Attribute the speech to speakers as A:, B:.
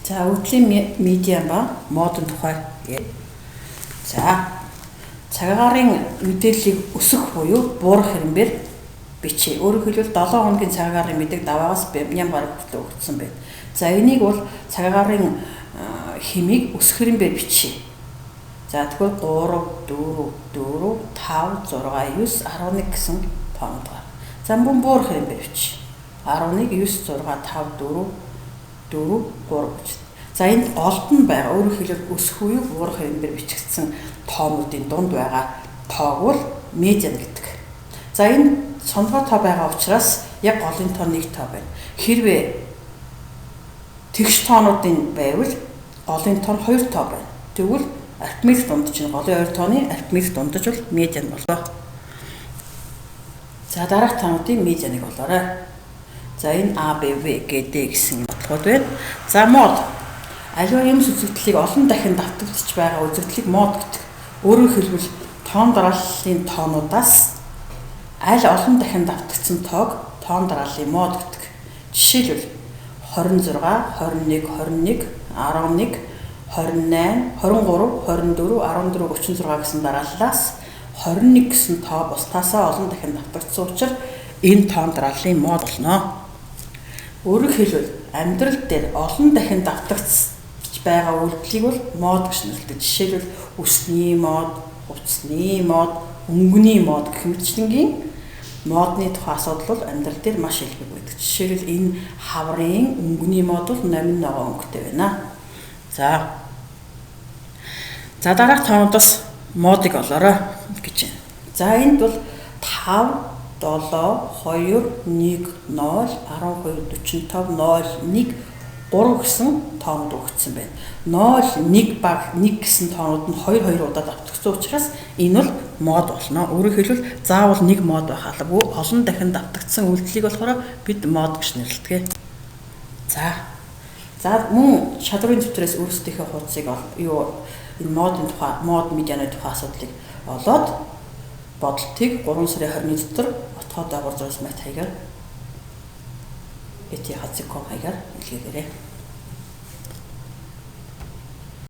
A: За өвдлийн медиа ба модын тухай. За цагаарын мэдээллийг өсгөх буюу буурах хэрэмбэр бичээ. Өөрөөр хэлбэл 7 хоногийн цагаарын мэдээг даваагаас бямян бараг хүртэл өгсөн байна. За энийг бол цагаарын хэмийг өсгөх хэрэмбэр бичээ. За тэгвэл 3, 4, 4, 5, 6, 9, 11 гэсэн тоонод байна. За мөн буурах хэрэмбэр бичээ. 11, 9, 6, 5, 4, 4, 3 гэж. За энд олд нь байгаа. Өөрөөр хэлбэл өсөх үе буурах хэрэмбэр бичигдсэн тоонуудын дунд байгаа тоог бол медиан гэдэг. За энэ сонгоо тоо байгаа учраас яг голын тоо нэг тоо байна. Хэрвээ тэгш тоонуудын байвал голын тоо 2 тоо байна. Тэгвэл арифметик дундаж нь голын 2 тооны арифметик дундаж бол медиан болоо. За дараах тоонуудын медианыг болоорой. За энэ А, Б, В, Г, Д гэсэн бодлогод байна. За мод. Аливаа юмс үзэгдлийг олон дахин давтагдж байгаа үзэгдлийг мод гэдэг. Өөрөөр хэлбэл тоон дарааллын тоонуудаас аль олон дахин давтагдсан тоог тоон дарааллын мод гэдэг. Жишээлбэл 26, 21, 21, 11, 28, 23, 24, 14, 36 гэсэн дарааллаас 21 гэсэн тоо бусдаасаа олон дахин давтагдсан учраас энэ тоон дарааллын мод болно. Өөрөөр хэлбэл амьдрал дээр олон дахин давтагдж байгаа үйлдэлийг бол мод гэж нэрлэдэг. Жишээлбэл үсний мод, хувцсны мод, өнгөний мод гэх мэтчилэнгийн модны тухай асуудал бол амьдрал дээр маш илбэг байдаг. Жишээлбэл энэ хаврын өнгөний мод бол номин ногоо өнгөтэй байна. За дараах тоонуудаас модыг олоорой гэж байна. За энд бол 5, 7, 2, 1, 0, 12, 45, 0, 1, 3 гэсэн тоонууд өгсөн байна. 0, 1 баг 1 гэсэн тоонууд нь 2 удаа давтагдсан учраас энэ бол мод болно. Өөрөөр хэлбэл заавал нэг мод байх албагүй олон дахин давтагдсан үйлдэлийг болохоор бид мод гэж нэрлэдэг. За мөн шалгуур дэвтрээс өөрсдийнхөө хуудсыг энэ модын тухай, мод медианы тухай асуудлыг олоод бодлтыг 3 сарын 20-ны дотор отгоо даавар зурс мэт хаягаар хацком хаягаар илгээгээрэй.